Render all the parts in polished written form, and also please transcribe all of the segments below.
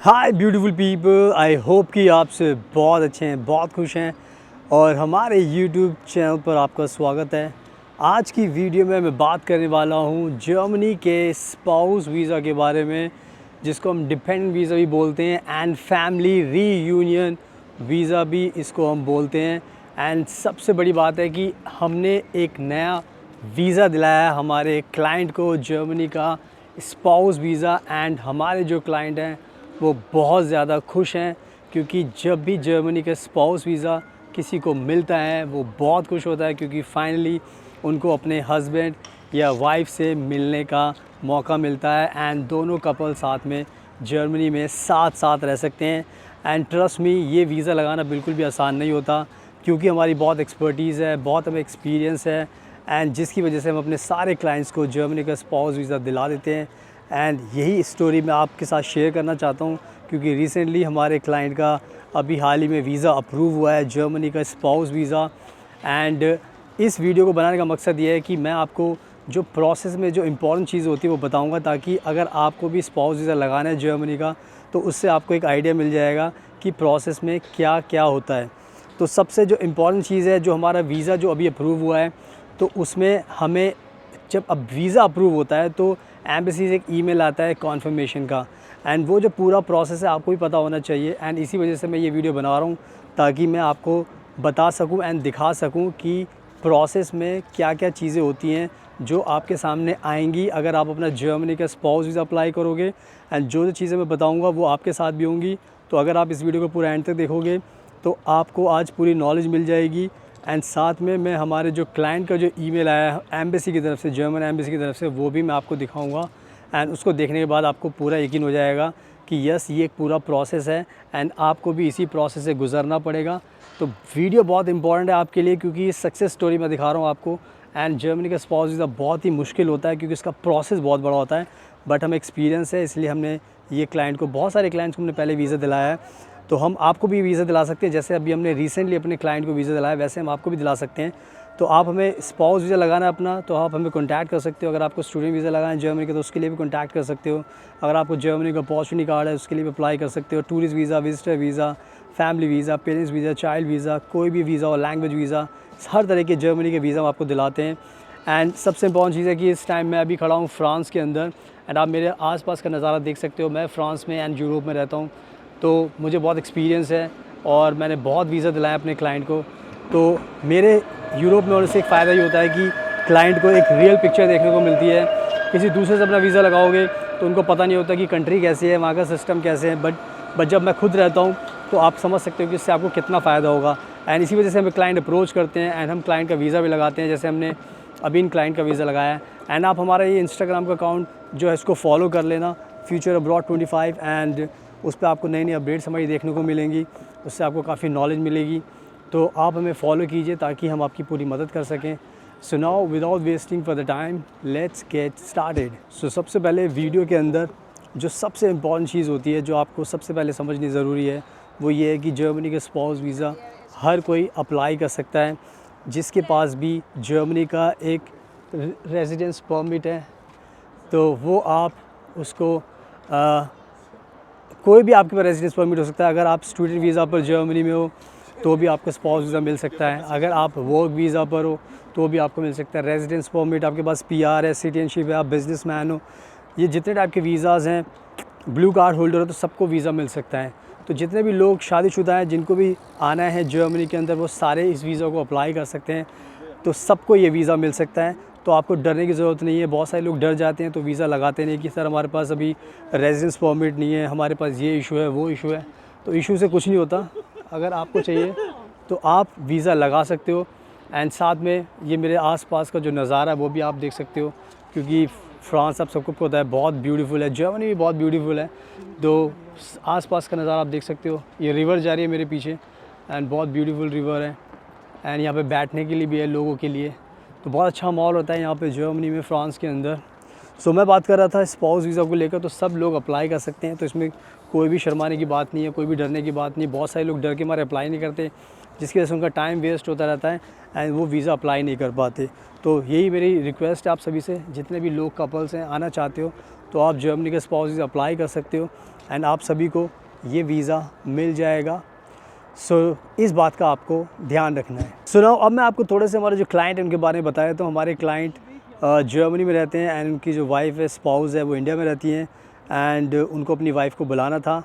Hi beautiful people, I hope कि आप से बहुत अच्छे हैं, बहुत खुश हैं और हमारे यूट्यूब चैनल पर आपका स्वागत है। आज की वीडियो में मैं बात करने वाला हूँ जर्मनी के स्पाउस वीज़ा के बारे में, जिसको हम डिपेंडेंट वीज़ा भी बोलते हैं एंड फैमिली रीयूनियन वीज़ा भी इसको हम बोलते हैं। एंड सबसे बड़ी बात है कि हमने एक नया वीज़ा दिलाया है हमारे क्लाइंट को, जर्मनी का स्पाउस वीज़ा। एंड हमारे जो क्लाइंट हैं वो बहुत ज़्यादा खुश हैं, क्योंकि जब भी जर्मनी का स्पाउस वीज़ा किसी को मिलता है वो बहुत खुश होता है, क्योंकि फाइनली उनको अपने हस्बैंड या वाइफ से मिलने का मौका मिलता है एंड दोनों कपल साथ में जर्मनी में साथ साथ रह सकते हैं। एंड ट्रस्ट मी, ये वीज़ा लगाना बिल्कुल भी आसान नहीं होता, क्योंकि हमारी बहुत एक्सपर्टीज़ है, बहुत हमें एक्सपीरियंस है एंड जिसकी वजह से हम अपने सारे क्लाइंट्स को जर्मनी का स्पाउस वीज़ा दिला देते हैं। एंड यही स्टोरी मैं आपके साथ शेयर करना चाहता हूँ, क्योंकि रिसेंटली हमारे क्लाइंट का अभी हाल ही में वीज़ा अप्रूव हुआ है, जर्मनी का स्पाउस वीज़ा। एंड इस वीडियो को बनाने का मकसद ये है कि मैं आपको जो प्रोसेस में जो इम्पोर्टेंट चीज़ होती है वो बताऊंगा, ताकि अगर आपको भी स्पाउस वीज़ा लगाना है जर्मनी का तो उससे आपको एक आइडिया मिल जाएगा कि प्रोसेस में क्या क्या होता है। तो सबसे जो इम्पोर्टेंट चीज़ है, जो हमारा वीज़ा जो अभी अप्रूव हुआ है, तो उसमें हमें जब अब वीज़ा अप्रूव होता है तो एम्बेसी से एक ईमेल आता है कॉन्फर्मेशन का। एंड वो जो पूरा प्रोसेस है आपको भी पता होना चाहिए। एंड इसी वजह से मैं ये वीडियो बना रहा हूँ, ताकि मैं आपको बता सकूँ एंड दिखा सकूँ कि प्रोसेस में क्या क्या चीज़ें होती हैं जो आपके सामने आएंगी अगर आप अपना जर्मनी का स्पाउस वीज़ा अप्लाई करोगे। एंड जो जो चीज़ें मैं बताऊँगा वो आपके साथ भी होंगी। तो अगर आप इस वीडियो को पूरा एंड तक देखोगे तो आपको आज पूरी नॉलेज मिल जाएगी। एंड साथ में मैं हमारे जो क्लाइंट का जो ईमेल आया है एम्बेसी की तरफ से, जर्मन एम्बेसी की तरफ से, वो भी मैं आपको दिखाऊंगा। एंड उसको देखने के बाद आपको पूरा यकीन हो जाएगा कि यस, ये एक पूरा प्रोसेस है एंड आपको भी इसी प्रोसेस से गुजरना पड़ेगा। तो वीडियो बहुत इंपॉर्टेंट है आपके लिए, क्योंकि ये सक्सेस स्टोरी मैं दिखा रहा हूँ आपको। एंड जर्मनी का स्पाउस वीज़ा बहुत ही मुश्किल होता है, क्योंकि इसका प्रोसेस बहुत बड़ा होता है, बट हमें एक्सपीरियंस है, इसलिए हमने ये क्लाइंट को, बहुत सारे क्लाइंट्स को हमने पहले वीज़ा दिलाया है। तो हम आपको भी वीज़ा दिला सकते हैं, जैसे अभी हमने रिसेंटली अपने क्लाइंट को वीज़ा दिलाया, वैसे हम आपको भी दिला सकते हैं। तो आप हमें स्पाउस वीज़ा लगाना है अपना, तो आप हमें कॉन्टैक्ट कर सकते हो। अगर आपको स्टूडेंट वीज़ा लगाना है जर्मनी का, तो उसके लिए भी कॉन्टैक्ट कर सकते हो। अगर आपको जर्मनी का अपॉर्चुनिटी कार्ड है, उसके लिए भी अप्लाई कर सकते हो। Tourist visa, visitor visa, family visa, parents visa, child visa, कोई भी वीज़ा और लैंग्वेज वीज़ा, हर तरह के जर्मनी के वीज़ा हम आपको दिलाते हैं। एंड सबसे इंपॉर्टेंट चीज़ है कि इस टाइम मैं अभी खड़ा हूँ फ्रांस के अंदर। एंड आप मेरे आसपास का नज़ारा देख सकते हो। मैं फ्रांस में एंड यूरोप में रहता हूँ, तो मुझे बहुत एक्सपीरियंस है और मैंने बहुत वीज़ा दिलाया अपने क्लाइंट को। तो मेरे यूरोप में होने से एक फ़ायदा ये होता है कि क्लाइंट को एक रियल पिक्चर देखने को मिलती है। किसी दूसरे से अपना वीज़ा लगाओगे तो उनको पता नहीं होता कि कंट्री कैसी है, वहाँ का सिस्टम कैसे है। बट जब मैं खुद रहता हूँ तो आप समझ सकते हो कि इससे आपको कितना फ़ायदा होगा। एंड इसी वजह से हमें क्लाइंट अप्रोच करते हैं एंड हम क्लाइंट का वीज़ा भी लगाते हैं, जैसे हमने अभी इन क्लाइंट का वीज़ा लगाया है। एंड आप हमारा ये इंस्टाग्राम का अकाउंट जो है इसको फॉलो कर लेना, फ्यूचर अब्रॉड 25। एंड उस पर आपको नई नई अपडेट्स हमारी देखने को मिलेंगी, उससे आपको काफ़ी नॉलेज मिलेगी। तो आप हमें फॉलो कीजिए ताकि हम आपकी पूरी मदद कर सकें। So now without wasting for the time, let's get started. So सबसे पहले वीडियो के अंदर जो सबसे इम्पॉर्टेंट चीज़ होती है, जो आपको सबसे पहले समझनी ज़रूरी है, वो ये है कि जर्मनी का स्पाउस वीज़ा हर कोई अप्लाई कर सकता है, जिसके पास भी जर्मनी का एक रेजिडेंस परमिट है। तो वो आप उसको कोई भी आपके पास रेजिडेंस परमिट हो सकता है। अगर आप स्टूडेंट वीज़ा पर जर्मनी में हो तो भी आपको स्पाउस वीज़ा मिल सकता है। अगर आप वर्क वीज़ा पर हो तो भी आपको मिल सकता है। रेजिडेंस परमिट, आपके पास पीआर है, सिटीजनशिप है, आप बिजनेसमैन हो, ये जितने टाइप के वीज़ाज़ हैं, ब्लू कार्ड होल्डर हो, तो सबको वीज़ा मिल सकता है। तो जितने भी लोग शादीशुदा हैं जिनको भी आना है जर्मनी के अंदर, वो सारे इस वीज़ा को अप्लाई कर सकते हैं। तो सबको ये वीज़ा मिल सकता है, तो आपको डरने की ज़रूरत नहीं है। बहुत सारे लोग डर जाते हैं तो वीज़ा लगाते नहीं कि सर हमारे पास अभी रेजिडेंस परमिट नहीं है, हमारे पास ये इशू है, वो इशू है। तो इशू से कुछ नहीं होता। अगर आपको चाहिए तो आप वीज़ा लगा सकते हो। एंड साथ में ये मेरे आसपास का जो नज़ारा है वो भी आप देख सकते हो, क्योंकि फ्रांस आप सबको पता है बहुत ब्यूटीफुल है, जर्मनी भी बहुत ब्यूटीफुल है। तो आसपास का नज़ारा आप देख सकते हो, ये रिवर जा रही है मेरे पीछे एंड बहुत ब्यूटीफुल रिवर है। एंड यहाँ पे बैठने के लिए भी है लोगों के लिए, तो बहुत अच्छा माहौल होता है यहाँ पे जर्मनी में, फ्रांस के अंदर। सो मैं बात कर रहा था स्पाउस वीज़ा को लेकर, तो सब लोग अप्लाई कर सकते हैं, तो इसमें कोई भी शर्माने की बात नहीं है, कोई भी डरने की बात नहीं। बहुत सारे लोग डर के मारे अप्लाई नहीं करते, जिसकी वजह से उनका टाइम वेस्ट होता रहता है एंड वो वीज़ा अप्लाई नहीं कर पाते। तो यही मेरी रिक्वेस्ट है आप सभी से, जितने भी लोग कपल्स हैं आना चाहते हो तो आप जर्मनी का स्पाउस वीज़ा अप्लाई कर सकते हो एंड आप सभी को ये वीज़ा मिल जाएगा। सो इस बात का आपको ध्यान रखना है। सो नाउ अब मैं आपको थोड़े से हमारे जो क्लाइंट हैं उनके बारे में बताया। तो हमारे क्लाइंट जर्मनी में रहते हैं एंड उनकी जो वाइफ है, स्पाउस है, वो इंडिया में रहती हैं एंड उनको अपनी वाइफ को बुलाना था।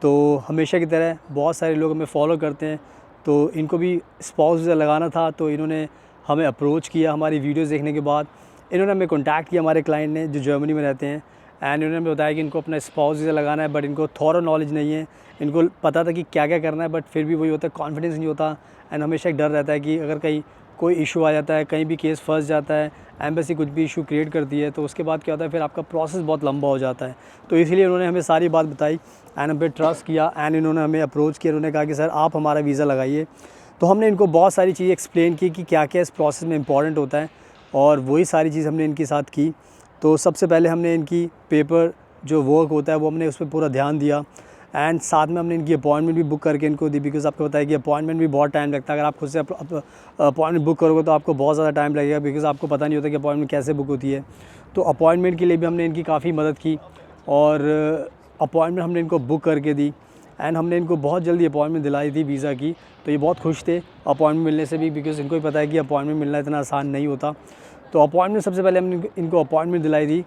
तो हमेशा की तरह बहुत सारे लोग हमें फॉलो करते हैं, तो इनको भी स्पाउस वीज़ा लगाना था। तो इन्होंने हमें अप्रोच किया हमारी वीडियोज़ देखने के बाद। इन्होंने हमें कॉन्टैक्ट किया, हमारे क्लाइंट ने जो जर्मनी में रहते हैं, एंड इन्होंने हमें बताया कि इनको अपना स्पाउस वीज़ा लगाना है, बट इनको थॉरो नॉलेज नहीं है। इनको पता था कि क्या क्या करना है, बट फिर भी वही होता है, कॉन्फिडेंस नहीं होता एंड हमेशा एक डर रहता है कि अगर कहीं कोई इशू आ जाता है, कहीं भी केस फंस जाता है, एम्बेसी कुछ भी इशू क्रिएट करती है, तो उसके बाद क्या होता है, फिर आपका प्रोसेस बहुत लंबा हो जाता है। तो इसलिए उन्होंने हमें सारी बात बताई एंड हम पे ट्रस्ट किया एंड इन्होंने हमें अप्रोच किया। उन्होंने कहा कि सर आप हमारा वीज़ा लगाइए। तो हमने इनको बहुत सारी चीज़ें एक्सप्लेन की कि क्या क्या इस प्रोसेस में इंपॉर्टेंट होता है, और वही सारी चीज़ हमने इनके साथ की। तो सबसे पहले हमने इनकी पेपर जो वर्क होता है वो हमने उस पर पूरा ध्यान दिया एंड साथ में हमने इनकी अपॉइंटमेंट भी बुक करके इनको दी, बिकॉज़ आपको पता है कि अपॉइंटमेंट भी बहुत टाइम लगता है। अगर आप खुद से अपॉइंटमेंट बुक करोगे तो आपको बहुत ज़्यादा टाइम लगेगा, बिकॉज़ आपको पता नहीं होता कि अपॉइंटमेंट कैसे बुक होती है। तो अपॉइंटमेंट के लिए भी हमने इनकी काफ़ी मदद की और अपॉइंटमेंट हमने इनको बुक करके दी एंड हमने इनको बहुत जल्दी अपॉइंटमेंट दिलाई थी वीज़ा की। तो ये बहुत खुश थे अपॉइंटमेंट मिलने से भी, बिकॉज़ इनको भी पता है कि अपॉइंटमेंट मिलना इतना आसान नहीं होता। तो अपॉइंटमेंट सबसे पहले हमने इनको अपॉइंटमेंट दिलाई थी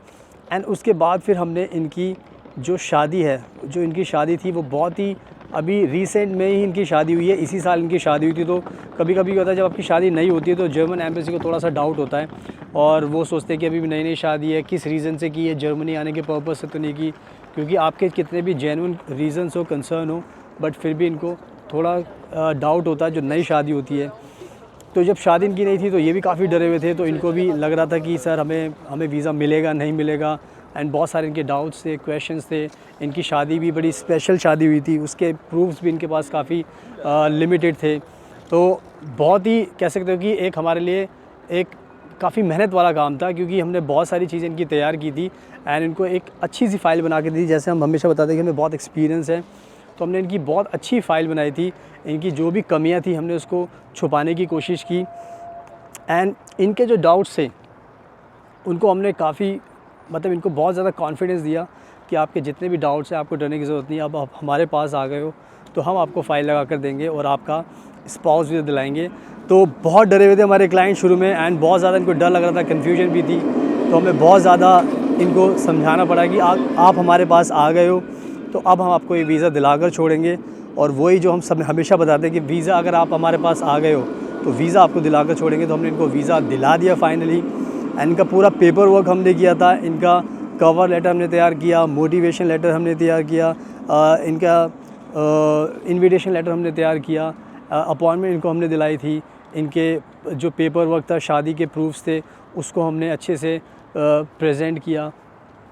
एंड उसके बाद फिर हमने इनकी जो शादी है, जो इनकी शादी थी वो बहुत ही अभी रिसेंट में ही इनकी शादी हुई है, इसी साल इनकी शादी हुई थी। तो कभी कभी क्या होता है, जब आपकी शादी नहीं होती है तो जर्मन एम्बेसी को थोड़ा सा डाउट होता है और वो सोचते हैं कि अभी भी नई नई शादी है, किस रीज़न से की है, जर्मनी आने के पर्पज़ से तो नहीं की, क्योंकि आपके कितने भी जेन्युइन रीज़न्स हो, कंसर्न हो, बट फिर भी इनको थोड़ा डाउट होता है जो नई शादी होती है। तो जब शादी इनकी नहीं थी तो ये भी काफ़ी डरे हुए थे, तो इनको भी लग रहा था कि सर हमें वीज़ा मिलेगा नहीं मिलेगा, एंड बहुत सारे इनके डाउट्स थे, क्वेश्चंस थे। इनकी शादी भी बड़ी स्पेशल शादी हुई थी, उसके प्रूफ्स भी इनके पास काफ़ी लिमिटेड थे। तो बहुत ही कह सकते हो कि एक हमारे लिए एक काफ़ी मेहनत वाला काम था, क्योंकि हमने बहुत सारी चीज़ें इनकी तैयार की थी एंड इनको एक अच्छी सी फ़ाइल बना के दी। जैसे हम हमेशा बताते हैं कि हमें बहुत एक्सपीरियंस है, तो हमने इनकी बहुत अच्छी फ़ाइल बनाई थी। इनकी जो भी कमियां थी हमने उसको छुपाने की कोशिश की एंड इनके जो डाउट्स थे उनको हमने काफ़ी मतलब इनको बहुत ज़्यादा कॉन्फिडेंस दिया कि आपके जितने भी डाउट्स हैं आपको डरने की ज़रूरत नहीं है। अब आप हमारे पास आ गए हो तो हम आपको फ़ाइल लगा कर देंगे और आपका स्पाउस वीज़ा दिलाएंगे। तो बहुत डरे हुए थे हमारे क्लाइंट शुरू में एंड बहुत ज़्यादा इनको डर लग रहा था, कन्फ्यूजन भी थी। तो हमें बहुत ज़्यादा इनको समझाना पड़ा कि आप हमारे पास आ गए हो तो अब हम आपको ये वीज़ा दिलाकर छोड़ेंगे। और वही जो हम सब हमेशा बताते हैं कि वीज़ा अगर आप हमारे पास आ गए हो तो वीज़ा आपको दिलाकर छोड़ेंगे। तो हमने इनको वीज़ा दिला दिया फाइनली एंड इनका पूरा पेपर वर्क हमने किया था। इनका कवर लेटर हमने तैयार किया, मोटिवेशन लेटर हमने तैयार किया, इनका इनविटेशन लेटर हमने तैयार किया, अपॉइंटमेंट इनको हमने दिलाई थी, इनके जो पेपर वर्क था, शादी के प्रूफ्स थे, उसको हमने अच्छे से प्रेजेंट किया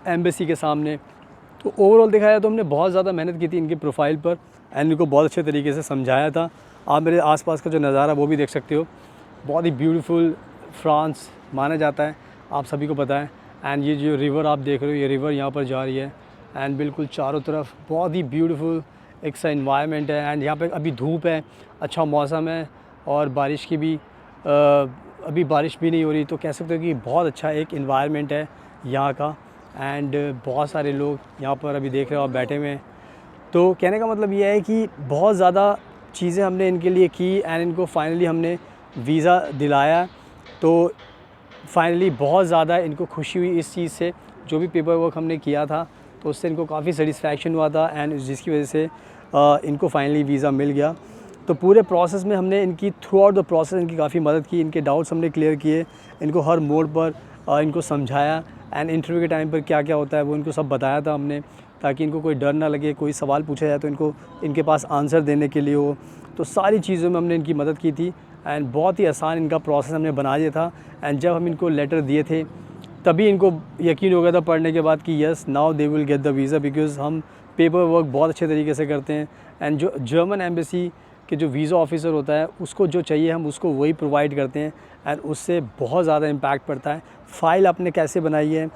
एम्बेसी के सामने। तो ओवरऑल देखा जाए तो हमने बहुत ज़्यादा मेहनत की थी इनकी प्रोफाइल पर एंड इनको बहुत अच्छे तरीके से समझाया था। आप मेरे आसपास का जो नज़ारा वो भी देख सकते हो, बहुत ही ब्यूटीफुल फ्रांस माना जाता है, आप सभी को पता है। एंड ये जो रिवर आप देख रहे हो, ये रिवर यहाँ पर जा रही है एंड बिल्कुल चारों तरफ बहुत ही ब्यूटीफुल एक सा इन्वायरमेंट है। एंड यहाँ पे अभी धूप है, अच्छा मौसम है और बारिश की भी अभी बारिश भी नहीं हो रही, तो कह सकते हो कि बहुत अच्छा एक इन्वायरमेंट है यहाँ का। एंड बहुत सारे लोग यहाँ पर अभी देख रहे हो आप बैठे हुए हैं। तो कहने का मतलब ये है कि बहुत ज़्यादा चीज़ें हमने इनके लिए की एंड इनको फाइनली हमने वीज़ा दिलाया। तो फाइनली बहुत ज़्यादा इनको खुशी हुई इस चीज़ से, जो भी पेपर वर्क हमने किया था तो उससे इनको काफ़ी सेटिस्फैक्शन हुआ था एंड जिसकी वजह से इनको फाइनली वीज़ा मिल गया। तो पूरे प्रोसेस में हमने इनकी थ्रू आउट द प्रोसेस इनकी काफ़ी मदद की, इनके डाउट्स हमने क्लियर किए, इनको हर मोड़ पर इनको समझाया एंड इंटरव्यू के टाइम पर क्या क्या होता है वो इनको सब बताया था हमने, ताकि इनको कोई डर ना लगे, कोई सवाल पूछा जाए तो इनको इनके पास आंसर देने के लिए हो। तो सारी चीज़ों में हमने इनकी मदद की थी एंड बहुत ही आसान इनका प्रोसेस हमने बना दिया था। एंड जब हम इनको लेटर दिए थे तभी इनको यकीन हो गया था पढ़ने के बाद कि yes now they will get the visa, because हम पेपर वर्क बहुत अच्छे तरीके से करते हैं एंड जो जर्मन एम्बेसी कि जो वीज़ा ऑफिसर होता है उसको जो चाहिए हम उसको वही प्रोवाइड करते हैं एंड उससे बहुत ज़्यादा इम्पैक्ट पड़ता है। फ़ाइल आपने कैसे बनाई है,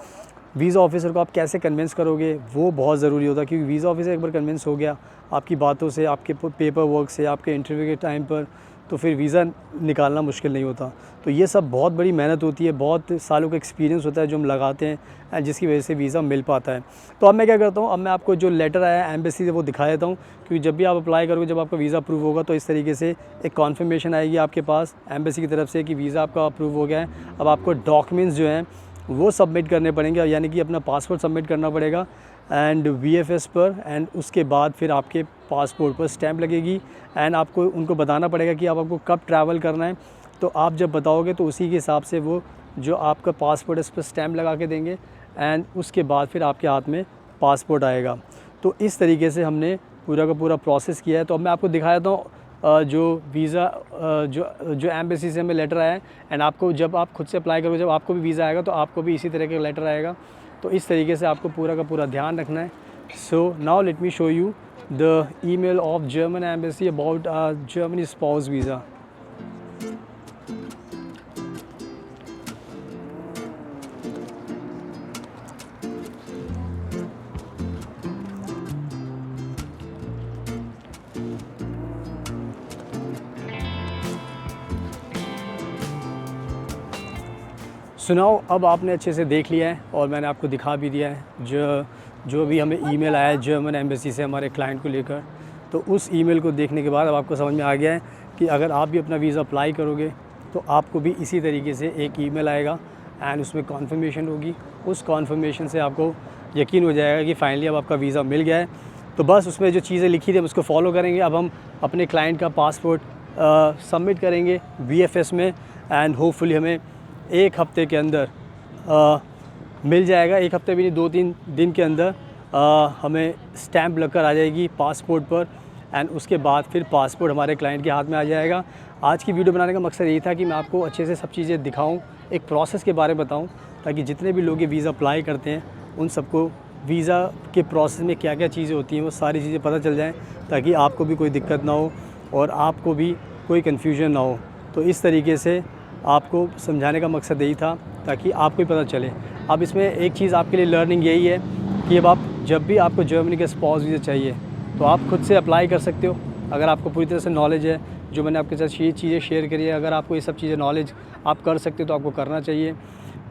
वीज़ा ऑफिसर को आप कैसे कन्विंस करोगे, वो बहुत ज़रूरी होता है, क्योंकि वीज़ा ऑफिसर एक बार कन्विंस हो गया आपकी बातों से, आपके पेपर वर्क से, आपके इंटरव्यू के टाइम पर, तो फिर वीज़ा निकालना मुश्किल नहीं होता। तो ये सब बहुत बड़ी मेहनत होती है, बहुत सालों का एक्सपीरियंस होता है जो हम लगाते हैं एंड जिसकी वजह से वीज़ा मिल पाता है। तो अब मैं क्या करता हूँ, अब मैं आपको जो लेटर आया है एम्बेसी से वो दिखा देता हूँ, क्योंकि जब भी आप अप्लाई करोगे, जब आपका वीज़ा अप्रूव होगा तो इस तरीके से एक कॉन्फर्मेशन आएगी आपके पास एम्बेसी की तरफ से कि वीज़ा आपका अप्रूव हो गया है। अब आपको डॉक्यूमेंट्स जो हैं वो सबमिट करने पड़ेंगे, यानी कि अपना पासपोर्ट सबमिट करना पड़ेगा एंड VFS पर, एंड उसके बाद फिर आपके पासपोर्ट पर स्टैंप लगेगी एंड आपको उनको बताना पड़ेगा कि आपको कब ट्रैवल करना है। तो आप जब बताओगे तो उसी के हिसाब से वो जो आपका पासपोर्ट है उस पर स्टैंप लगा के देंगे एंड उसके बाद फिर आपके हाथ में पासपोर्ट आएगा। तो इस तरीके से हमने पूरा का पूरा प्रोसेस किया है। तो अब मैं आपको दिखा देता हूँ जो वीज़ा जो एम्बेसी से हमें लेटर आया है एंड आपको जब आप खुद से अप्लाई करोगे, जब आपको भी वीज़ा आएगा तो आपको भी इसी तरह का लेटर आएगा। तो इस तरीके से आपको पूरा का पूरा ध्यान रखना है। So now let me show you the email of German embassy about Germany spouse visa. सुनाओ, अब आपने अच्छे से देख लिया है और मैंने आपको दिखा भी दिया है जो भी हमें ईमेल आया है जर्मन एम्बेसी से हमारे क्लाइंट को लेकर। तो उस ईमेल को देखने के बाद अब आपको समझ में आ गया है कि अगर आप भी अपना वीज़ा अप्लाई करोगे तो आपको भी इसी तरीके से एक ईमेल आएगा एंड उसमें कॉन्फर्मेशन होगी। उस कॉन्फर्मेशन से आपको यकीन हो जाएगा कि फाइनली अब आपका वीज़ा मिल गया है। तो बस उसमें जो चीज़ें लिखी थी हम उसको फॉलो करेंगे। अब हम अपने क्लाइंट का पासपोर्ट सबमिट करेंगे VFS में एंड होपफुली हमें एक हफ़्ते के अंदर मिल जाएगा। एक हफ़्ते भी नहीं, 2-3 दिन के अंदर हमें स्टैंप लगकर आ जाएगी पासपोर्ट पर एंड उसके बाद फिर पासपोर्ट हमारे क्लाइंट के हाथ में आ जाएगा। आज की वीडियो बनाने का मकसद यही था कि मैं आपको अच्छे से सब चीज़ें दिखाऊं, एक प्रोसेस के बारे में बताऊं, ताकि जितने भी लोग ये वीज़ा अप्लाई करते हैं उन सबको वीज़ा के प्रोसेस में क्या क्या चीज़ें होती हैं वो सारी चीज़ें पता चल जाएँ, ताकि आपको भी कोई दिक्कत ना हो और आपको भी कोई कन्फ्यूजन ना हो। तो इस तरीके से आपको समझाने का मकसद यही था ताकि आपको ही पता चले। अब इसमें एक चीज़ आपके लिए लर्निंग यही है कि अब आप जब भी आपको जर्मनी का स्पाउस वीज़ा चाहिए तो आप खुद से अप्लाई कर सकते हो। अगर आपको पूरी तरह से नॉलेज है, जो मैंने आपके साथ ये चीज़ें शेयर करी है, अगर आपको ये सब चीज़ें नॉलेज आप कर सकते हो तो आपको करना चाहिए।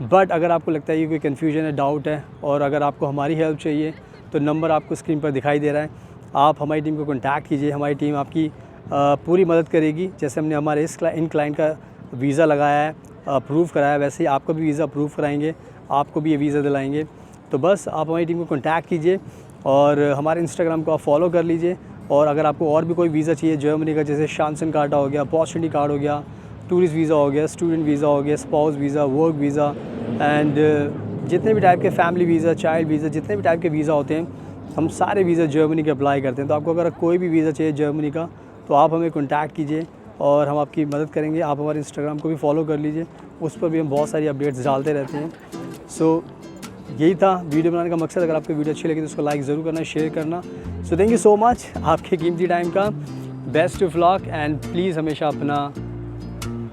बट अगर आपको लगता है कि कोई कन्फ्यूजन है, डाउट है और अगर आपको हमारी हेल्प चाहिए तो नंबर आपको स्क्रीन पर दिखाई दे रहा है, आप हमारी टीम को कॉन्टैक्ट कीजिए। हमारी टीम आपकी पूरी मदद करेगी। जैसे हमने हमारे इन क्लाइंट का वीज़ा लगाया है, अप्रूव कराया, वैसे ही आपका भी वीज़ा अप्रूव कराएंगे, आपको भी ये वीज़ा दिलाएंगे। तो बस आप हमारी टीम को कॉन्टैक्ट कीजिए और हमारे इंस्टाग्राम को आप फॉलो कर लीजिए। और अगर आपको और भी कोई वीज़ा चाहिए जर्मनी का, जैसे शांसन कार्ड हो गया, अपॉर्चुनिटी कार्ड हो गया, टूरिस्ट वीज़ा हो गया, स्टूडेंट वीज़ा हो गया, spouse visa, work visa and जितने भी टाइप के फैमिली वीज़ा, चाइल्ड वीज़ा, जितने भी टाइप के वीज़ा होते हैं, हम सारे वीज़ा जर्मनी के अप्लाई करते हैं। तो आपको अगर कोई भी वीज़ा चाहिए जर्मनी का तो आप हमें कॉन्टैक्ट कीजिए और हम आपकी मदद करेंगे। आप हमारे इंस्टाग्राम को भी फॉलो कर लीजिए, उस पर भी हम बहुत सारी अपडेट्स डालते रहते हैं। सो यही था वीडियो बनाने का मकसद। अगर आपको वीडियो अच्छी लगी तो उसको लाइक ज़रूर करना, शेयर करना। So thank you so much आपके कीमती टाइम का। Best of luck and please हमेशा अपना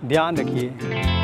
ध्यान रखिए।